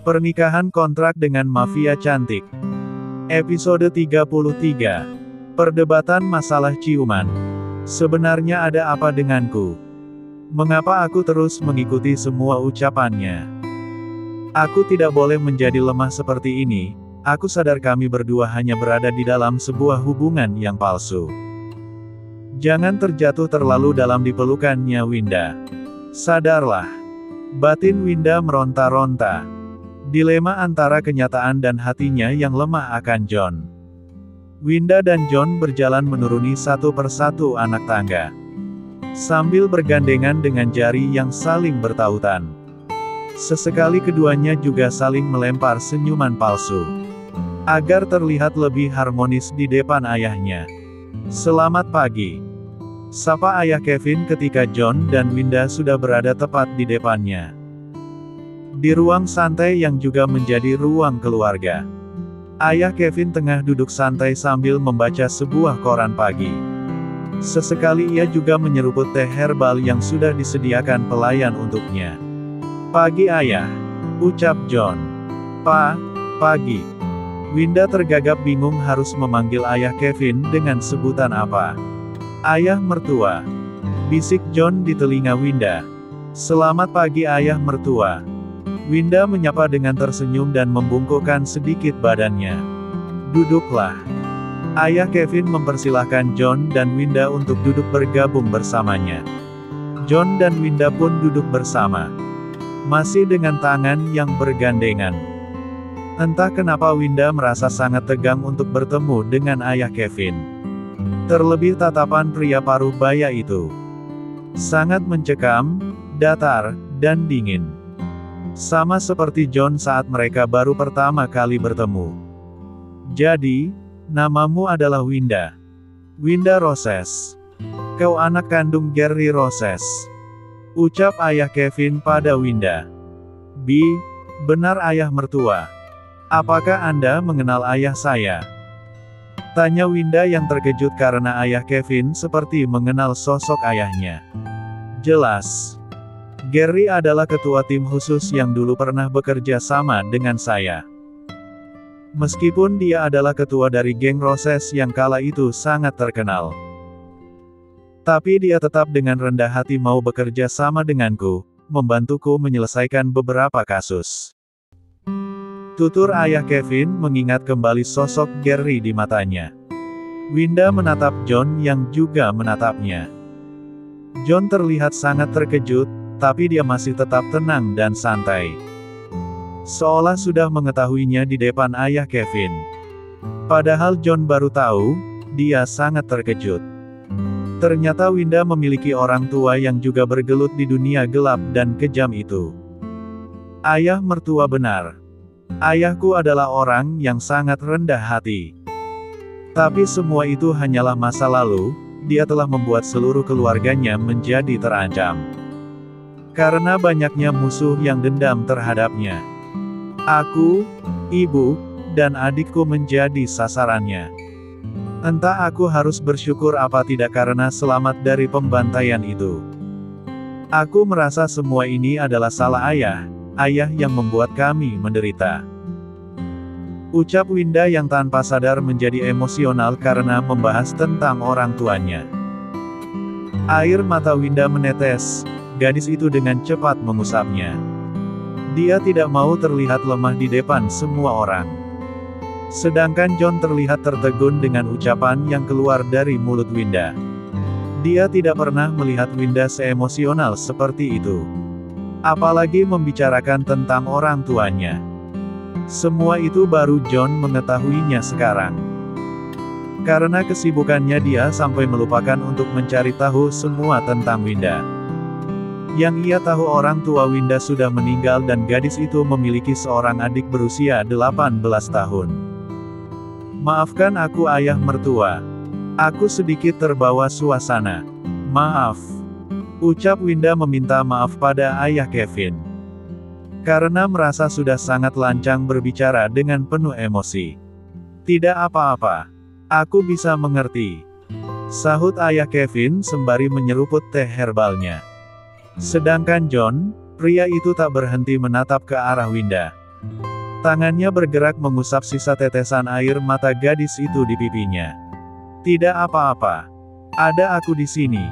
Pernikahan kontrak dengan mafia cantik. Episode 33. Perdebatan masalah ciuman. Sebenarnya ada apa denganku? Mengapa aku terus mengikuti semua ucapannya? Aku tidak boleh menjadi lemah seperti ini. Aku sadar kami berdua hanya berada di dalam sebuah hubungan yang palsu. Jangan terjatuh terlalu dalam dipelukannya, Winda. Sadarlah. Batin Winda meronta-ronta. Dilema antara kenyataan dan hatinya yang lemah akan John. Winda dan John berjalan menuruni satu persatu anak tangga, sambil bergandengan dengan jari yang saling bertautan. Sesekali keduanya juga saling melempar senyuman palsu, agar terlihat lebih harmonis di depan ayahnya. "Selamat pagi," sapa ayah Kevin ketika John dan Winda sudah berada tepat di depannya. Di ruang santai yang juga menjadi ruang keluarga, ayah Kevin tengah duduk santai sambil membaca sebuah koran pagi. Sesekali ia juga menyeruput teh herbal yang sudah disediakan pelayan untuknya. "Pagi ayah," ucap John. Pagi." Winda tergagap bingung harus memanggil ayah Kevin dengan sebutan apa. "Ayah mertua," bisik John di telinga Winda. "Selamat pagi ayah mertua." Winda menyapa dengan tersenyum dan membungkukkan sedikit badannya. "Duduklah." Ayah Kevin mempersilahkan John dan Winda untuk duduk bergabung bersamanya. John dan Winda pun duduk bersama, masih dengan tangan yang bergandengan. Entah kenapa Winda merasa sangat tegang untuk bertemu dengan ayah Kevin. Terlebih tatapan pria paruh baya itu sangat mencekam, datar, dan dingin. Sama seperti John saat mereka baru pertama kali bertemu. "Jadi, namamu adalah Winda? Winda Roses. Kau anak kandung Gary Roses," ucap ayah Kevin pada Winda. Benar ayah mertua. Apakah Anda mengenal ayah saya?" tanya Winda yang terkejut karena ayah Kevin seperti mengenal sosok ayahnya. "Jelas. Gary adalah ketua tim khusus yang dulu pernah bekerja sama dengan saya. Meskipun dia adalah ketua dari geng Roses yang kala itu sangat terkenal, tapi dia tetap dengan rendah hati mau bekerja sama denganku, membantuku menyelesaikan beberapa kasus." Tutur ayah Kevin mengingat kembali sosok Gary di matanya. Winda menatap John yang juga menatapnya. John terlihat sangat terkejut, tapi dia masih tetap tenang dan santai, seolah sudah mengetahuinya di depan ayah Kevin. Padahal John baru tahu, dia sangat terkejut. Ternyata Winda memiliki orang tua yang juga bergelut di dunia gelap dan kejam itu. Ayah mertua benar. Ayahku adalah orang yang sangat rendah hati. Tapi semua itu hanyalah masa lalu, dia telah membuat seluruh keluarganya menjadi terancam. Karena banyaknya musuh yang dendam terhadapnya. Aku, ibu, dan adikku menjadi sasarannya. Entah aku harus bersyukur apa tidak karena selamat dari pembantaian itu. Aku merasa semua ini adalah salah ayah yang membuat kami menderita. Ucap Winda yang tanpa sadar menjadi emosional karena membahas tentang orang tuanya. Air mata Winda menetes. Gadis itu dengan cepat mengusapnya. Dia tidak mau terlihat lemah di depan semua orang. Sedangkan John terlihat tertegun dengan ucapan yang keluar dari mulut Winda. Dia tidak pernah melihat Winda seemosional seperti itu, apalagi membicarakan tentang orang tuanya. Semua itu baru John mengetahuinya sekarang. Karena kesibukannya dia sampai melupakan untuk mencari tahu semua tentang Winda. Yang ia tahu orang tua Winda sudah meninggal dan gadis itu memiliki seorang adik berusia 18 tahun. "Maafkan aku ayah mertua. Aku sedikit terbawa suasana. Maaf," ucap Winda meminta maaf pada ayah Kevin. Karena merasa sudah sangat lancang berbicara dengan penuh emosi. "Tidak apa-apa. Aku bisa mengerti," sahut ayah Kevin sembari menyeruput teh herbalnya. Sedangkan John, pria itu tak berhenti menatap ke arah Winda. Tangannya bergerak mengusap sisa tetesan air mata gadis itu di pipinya. Tidak apa-apa. Ada aku di sini.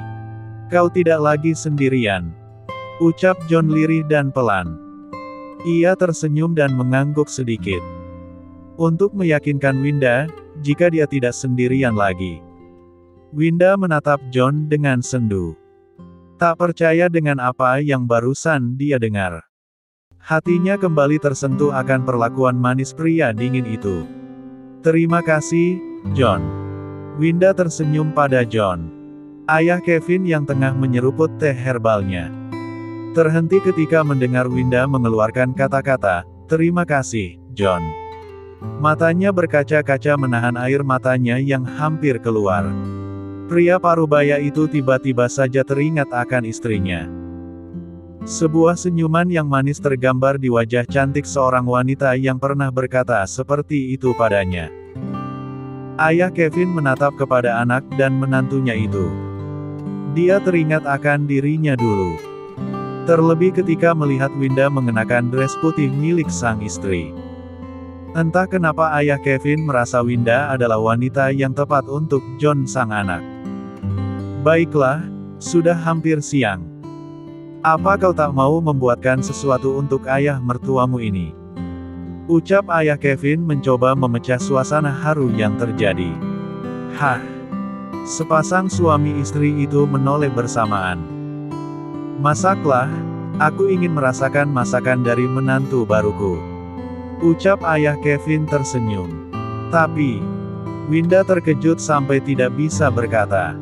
Kau tidak lagi sendirian. Ucap John lirih dan pelan. Ia tersenyum dan mengangguk sedikit. Untuk meyakinkan Winda, jika dia tidak sendirian lagi. Winda menatap John dengan sendu. Tak percaya dengan apa yang barusan dia dengar. Hatinya kembali tersentuh akan perlakuan manis pria dingin itu. Terima kasih, John. Winda tersenyum pada John. Ayah Kevin yang tengah menyeruput teh herbalnya. Terhenti ketika mendengar Winda mengeluarkan kata-kata, "Terima kasih, John." Matanya berkaca-kaca menahan air matanya yang hampir keluar. Pria parubaya itu tiba-tiba saja teringat akan istrinya. Sebuah senyuman yang manis tergambar di wajah cantik seorang wanita yang pernah berkata seperti itu padanya. Ayah Kevin menatap kepada anak dan menantunya itu. Dia teringat akan dirinya dulu. Terlebih ketika melihat Winda mengenakan dress putih milik sang istri. Entah kenapa ayah Kevin merasa Winda adalah wanita yang tepat untuk John sang anak. Baiklah, sudah hampir siang. Apa kau tak mau membuatkan sesuatu untuk ayah mertuamu ini? Ucap ayah Kevin mencoba memecah suasana haru yang terjadi. Hah? Sepasang suami istri itu menoleh bersamaan. Masaklah, aku ingin merasakan masakan dari menantu baruku. Ucap ayah Kevin tersenyum. Tapi, Winda terkejut sampai tidak bisa berkata.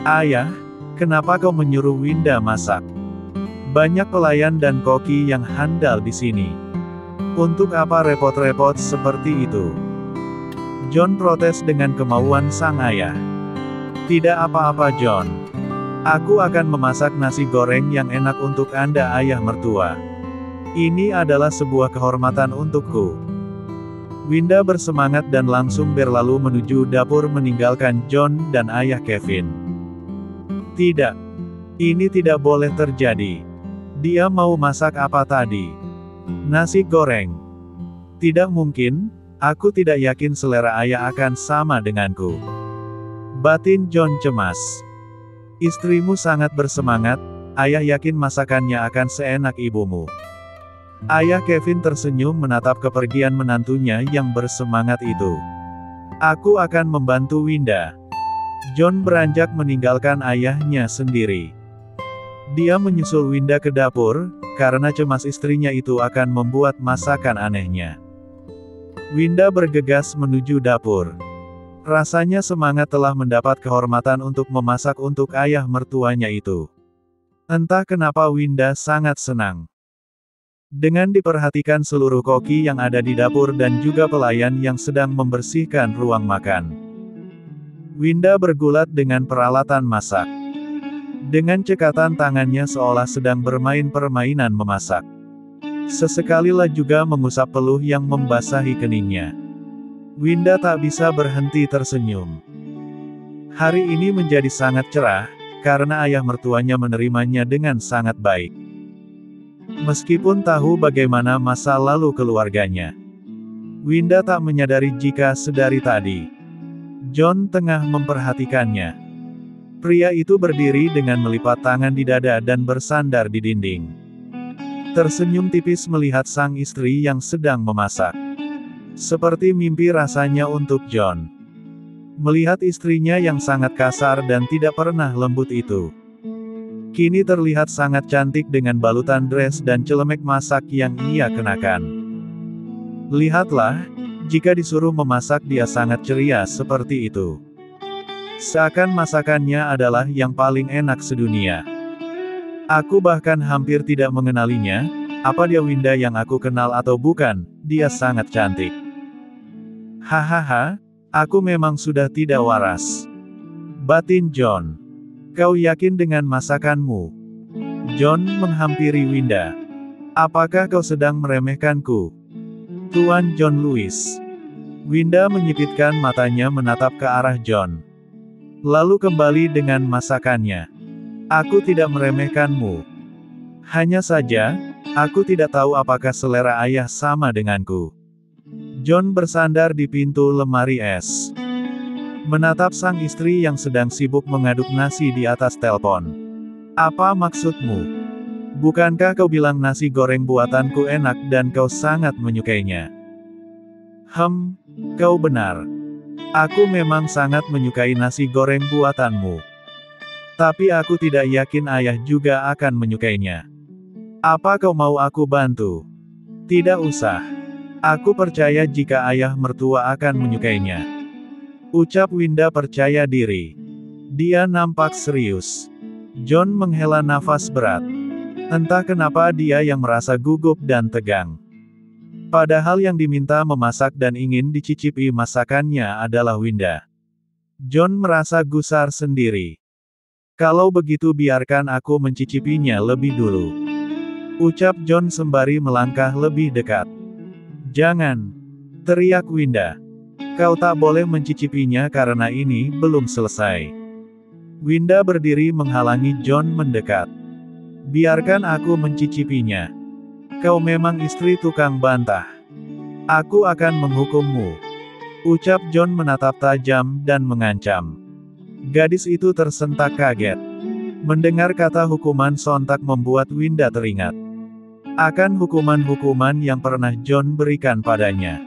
Ayah, kenapa kau menyuruh Winda masak? Banyak pelayan dan koki yang handal di sini. Untuk apa repot-repot seperti itu? John protes dengan kemauan sang ayah. Tidak apa-apa John. Aku akan memasak nasi goreng yang enak untuk Anda ayah mertua. Ini adalah sebuah kehormatan untukku. Winda bersemangat dan langsung berlalu menuju dapur meninggalkan John dan ayah Kevin. Tidak. Ini tidak boleh terjadi. Dia mau masak apa tadi? Nasi goreng. Tidak mungkin, aku tidak yakin selera ayah akan sama denganku. Batin John cemas. Istrimu sangat bersemangat, ayah yakin masakannya akan seenak ibumu. Ayah Kevin tersenyum menatap kepergian menantunya yang bersemangat itu. Aku akan membantu Winda. John beranjak meninggalkan ayahnya sendiri. Dia menyusul Winda ke dapur, karena cemas istrinya itu akan membuat masakan anehnya. Winda bergegas menuju dapur. Rasanya semangat telah mendapat kehormatan untuk memasak untuk ayah mertuanya itu. Entah kenapa Winda sangat senang. Dengan diperhatikan seluruh koki yang ada di dapur dan juga pelayan yang sedang membersihkan ruang makan. Winda bergulat dengan peralatan masak. Dengan cekatan tangannya seolah sedang bermain permainan memasak. Sesekalilah juga mengusap peluh yang membasahi keningnya. Winda tak bisa berhenti tersenyum. Hari ini menjadi sangat cerah, karena ayah mertuanya menerimanya dengan sangat baik. Meskipun tahu bagaimana masa lalu keluarganya. Winda tak menyadari jika sedari tadi, John tengah memperhatikannya. Pria itu berdiri dengan melipat tangan di dada dan bersandar di dinding. Tersenyum tipis melihat sang istri yang sedang memasak. Seperti mimpi rasanya untuk John. Melihat istrinya yang sangat kasar dan tidak pernah lembut itu. Kini terlihat sangat cantik dengan balutan dress dan celemek masak yang ia kenakan. Lihatlah, jika disuruh memasak dia sangat ceria seperti itu. Seakan masakannya adalah yang paling enak sedunia. Aku bahkan hampir tidak mengenalinya, apa dia Winda yang aku kenal atau bukan, dia sangat cantik. Hahaha, aku memang sudah tidak waras. Batin John. Kau yakin dengan masakanmu? John menghampiri Winda. Apakah kau sedang meremehkanku? Tuan John Lewis. Winda menyipitkan matanya menatap ke arah John. Lalu kembali dengan masakannya. Aku tidak meremehkanmu. Hanya saja, Aku tidak tahu apakah selera ayah sama denganku. John bersandar di pintu lemari es. Menatap sang istri yang sedang sibuk mengaduk nasi di atas telepon. Apa maksudmu? Bukankah kau bilang nasi goreng buatanku enak dan kau sangat menyukainya? Kau benar. Aku memang sangat menyukai nasi goreng buatanmu. Tapi aku tidak yakin ayah juga akan menyukainya. Apa kau mau aku bantu? Tidak usah. Aku percaya jika ayah mertua akan menyukainya. Ucap Winda percaya diri. Dia nampak serius. John menghela nafas berat. Entah kenapa dia yang merasa gugup dan tegang. Padahal yang diminta memasak dan ingin dicicipi masakannya adalah Winda. John merasa gusar sendiri. Kalau begitu biarkan aku mencicipinya lebih dulu. Ucap John sembari melangkah lebih dekat. Jangan! Teriak Winda. Kau tak boleh mencicipinya karena ini belum selesai. Winda berdiri menghalangi John mendekat. Biarkan aku mencicipinya. Kau memang istri tukang bantah. Aku akan menghukummu. Ucap John menatap tajam dan mengancam. Gadis itu tersentak kaget. Mendengar kata hukuman sontak membuat Winda teringat akan hukuman-hukuman yang pernah John berikan padanya.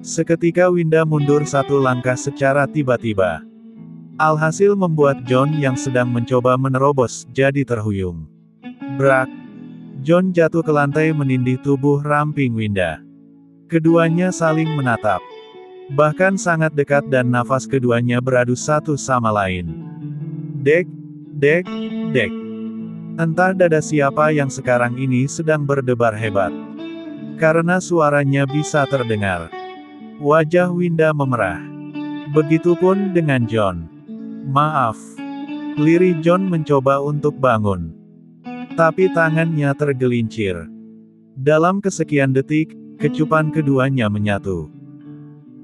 Seketika Winda mundur satu langkah secara tiba-tiba. Alhasil membuat John yang sedang mencoba menerobos jadi terhuyung. Brak! John jatuh ke lantai menindih tubuh ramping Winda. Keduanya saling menatap. Bahkan sangat dekat dan nafas keduanya beradu satu sama lain. Dek, dek, dek. Entah dada siapa yang sekarang ini sedang berdebar hebat. Karena suaranya bisa terdengar. Wajah Winda memerah. Begitupun dengan John. Maaf. Lirih John mencoba untuk bangun. Tapi tangannya tergelincir. Dalam kesekian detik, kecupan keduanya menyatu.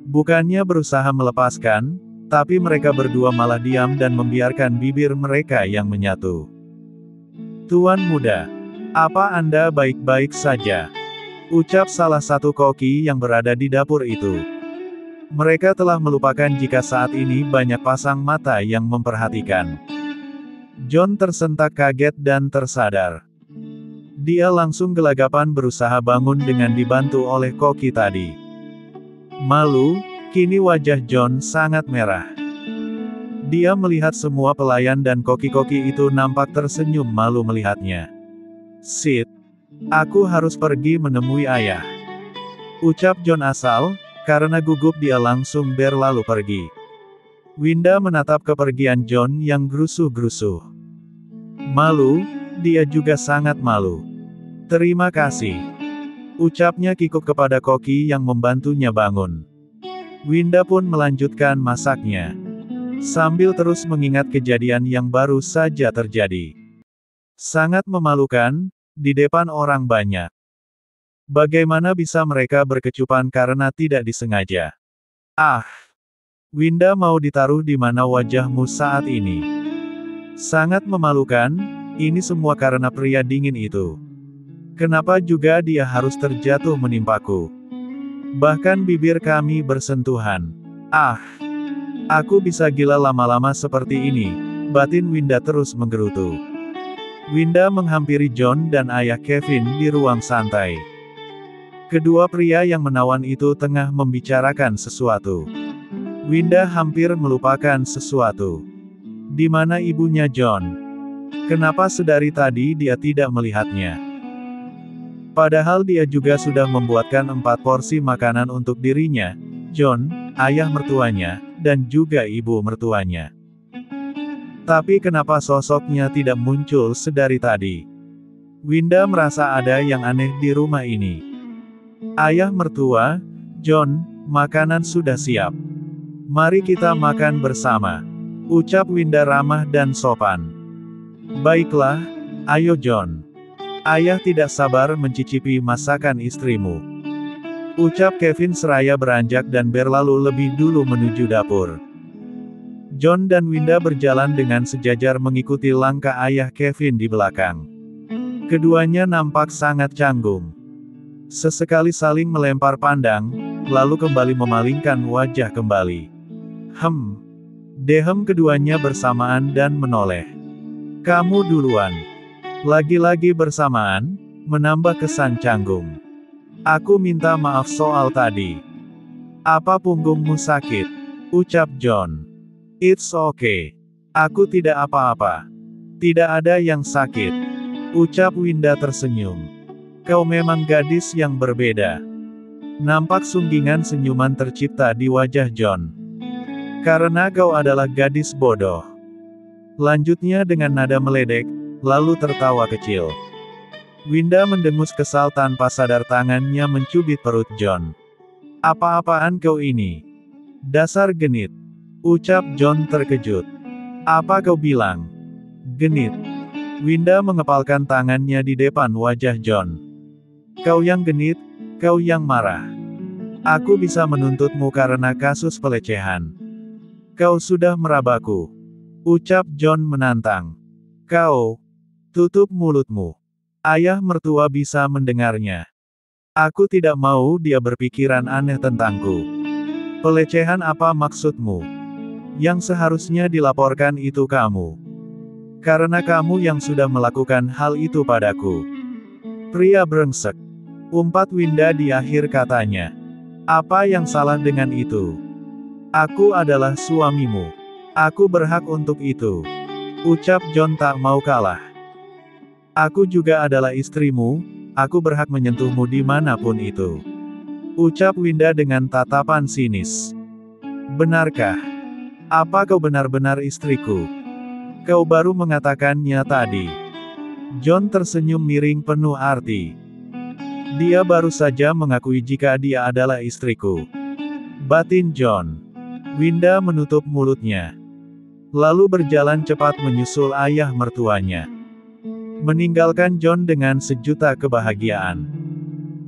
Bukannya berusaha melepaskan, tapi mereka berdua malah diam dan membiarkan bibir mereka yang menyatu. Tuan muda, apa Anda baik-baik saja? Ucap salah satu koki yang berada di dapur itu. Mereka telah melupakan jika saat ini banyak pasang mata yang memperhatikan. John tersentak kaget dan tersadar. Dia langsung gelagapan berusaha bangun dengan dibantu oleh koki tadi. Malu, kini wajah John sangat merah. Dia melihat semua pelayan dan koki-koki itu nampak tersenyum malu melihatnya. Sid, aku harus pergi menemui ayah. Ucap John asal, karena gugup dia langsung berlalu pergi. Winda menatap kepergian John yang gerusuh-gerusuh. Malu, dia juga sangat malu. Terima kasih. Ucapnya kikuk kepada koki yang membantunya bangun. Winda pun melanjutkan masaknya. Sambil terus mengingat kejadian yang baru saja terjadi. Sangat memalukan, di depan orang banyak. Bagaimana bisa mereka berkecupan karena tidak disengaja? Ah! Winda mau ditaruh di mana wajahmu saat ini? Sangat memalukan, ini semua karena pria dingin itu. Kenapa juga dia harus terjatuh menimpaku? Bahkan bibir kami bersentuhan. Ah! Aku bisa gila lama-lama seperti ini, batin Winda terus menggerutu. Winda menghampiri John dan ayah Kevin di ruang santai. Kedua pria yang menawan itu tengah membicarakan sesuatu. Winda hampir melupakan sesuatu. Di mana ibunya John? Kenapa sedari tadi dia tidak melihatnya? Padahal dia juga sudah membuatkan 4 porsi makanan untuk dirinya, John, ayah mertuanya, dan juga ibu mertuanya. Tapi kenapa sosoknya tidak muncul sedari tadi? Winda merasa ada yang aneh di rumah ini. Ayah mertua, John, makanan sudah siap. Mari kita makan bersama. Ucap Winda ramah dan sopan. Baiklah, ayo John. Ayah tidak sabar mencicipi masakan istrimu. Ucap Kevin seraya beranjak dan berlalu lebih dulu menuju dapur. John dan Winda berjalan dengan sejajar mengikuti langkah ayah Kevin di belakang. Keduanya nampak sangat canggung. Sesekali saling melempar pandang, lalu kembali memalingkan wajah kembali. Dehem keduanya bersamaan dan menoleh. Kamu duluan. Lagi-lagi bersamaan, menambah kesan canggung. Aku minta maaf soal tadi. Apa punggungmu sakit? Ucap John. It's okay. Aku tidak apa-apa. Tidak ada yang sakit. Ucap Winda tersenyum. Kau memang gadis yang berbeda. Nampak sunggingan senyuman tercipta di wajah John. Karena kau adalah gadis bodoh. Lanjutnya dengan nada meledek, lalu tertawa kecil. Winda mendengus kesal tanpa sadar tangannya mencubit perut John. Apa-apaan kau ini? Dasar genit. Ucap John terkejut. Apa kau bilang? Genit. Winda mengepalkan tangannya di depan wajah John. Kau yang genit, kau yang marah. Aku bisa menuntutmu karena kasus pelecehan. Kau sudah merabaku. Ucap John menantang. Kau, tutup mulutmu. Ayah mertua bisa mendengarnya. Aku tidak mau dia berpikiran aneh tentangku. Pelecehan apa maksudmu? Yang seharusnya dilaporkan itu kamu. Karena kamu yang sudah melakukan hal itu padaku. Pria brengsek. Umpat Winda di akhir katanya. Apa yang salah dengan itu? Aku adalah suamimu. Aku berhak untuk itu. Ucap John tak mau kalah. Aku juga adalah istrimu, aku berhak menyentuhmu dimanapun itu. Ucap Winda dengan tatapan sinis. Benarkah? Apa kau benar-benar istriku? Kau baru mengatakannya tadi. John tersenyum miring penuh arti. Dia baru saja mengakui jika dia adalah istriku. Batin John. Winda menutup mulutnya. Lalu berjalan cepat menyusul ayah mertuanya. Meninggalkan John dengan sejuta kebahagiaan.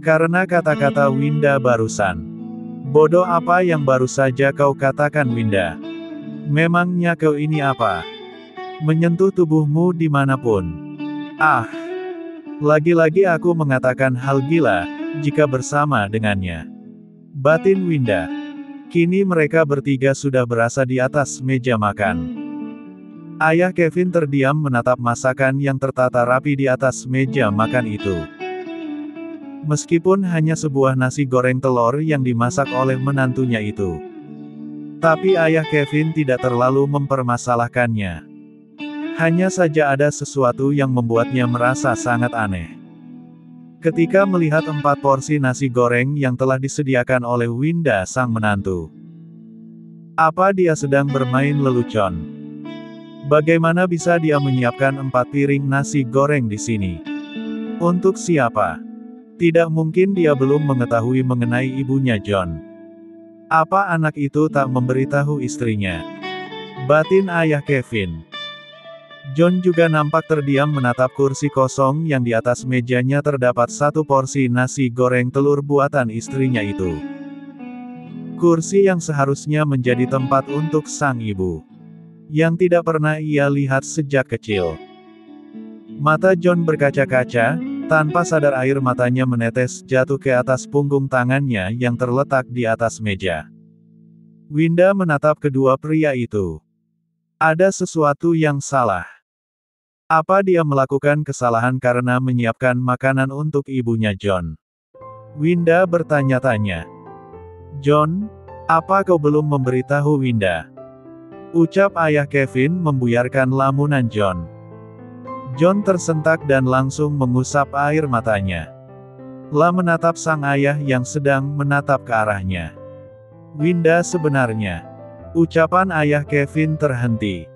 Karena kata-kata Winda barusan. Bodoh apa yang baru saja kau katakan Winda? Memangnya kau ini apa? Menyentuh tubuhmu dimanapun. Ah! Lagi-lagi aku mengatakan hal gila, jika bersama dengannya. Batin Winda. Kini mereka bertiga sudah berasa di atas meja makan. Ayah Kevin terdiam menatap masakan yang tertata rapi di atas meja makan itu. Meskipun hanya sebuah nasi goreng telur yang dimasak oleh menantunya itu. Tapi ayah Kevin tidak terlalu mempermasalahkannya. Hanya saja ada sesuatu yang membuatnya merasa sangat aneh. Ketika melihat 4 porsi nasi goreng yang telah disediakan oleh Winda sang menantu. Apa dia sedang bermain lelucon? Bagaimana bisa dia menyiapkan 4 piring nasi goreng di sini? Untuk siapa? Tidak mungkin dia belum mengetahui mengenai ibunya John. Apa anak itu tak memberitahu istrinya? Batin ayah Kevin. John juga nampak terdiam menatap kursi kosong yang di atas mejanya terdapat 1 porsi nasi goreng telur buatan istrinya itu. Kursi yang seharusnya menjadi tempat untuk sang ibu. Yang tidak pernah ia lihat sejak kecil. Mata John berkaca-kaca, tanpa sadar air matanya menetes jatuh ke atas punggung tangannya yang terletak di atas meja. Winda menatap kedua pria itu. Ada sesuatu yang salah. Apa dia melakukan kesalahan karena menyiapkan makanan untuk ibunya John? Winda bertanya-tanya. John, apa kau belum memberitahu Winda? Ucap ayah Kevin membuyarkan lamunan John. John tersentak dan langsung mengusap air matanya. Lah menatap sang ayah yang sedang menatap ke arahnya. Winda sebenarnya. Ucapan ayah Kevin terhenti.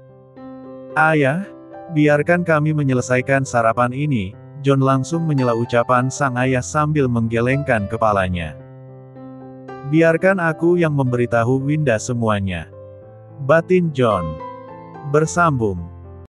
Ayah, biarkan kami menyelesaikan sarapan ini, John langsung menyela ucapan sang ayah sambil menggelengkan kepalanya. Biarkan aku yang memberitahu Winda semuanya. Batin John. Bersambung.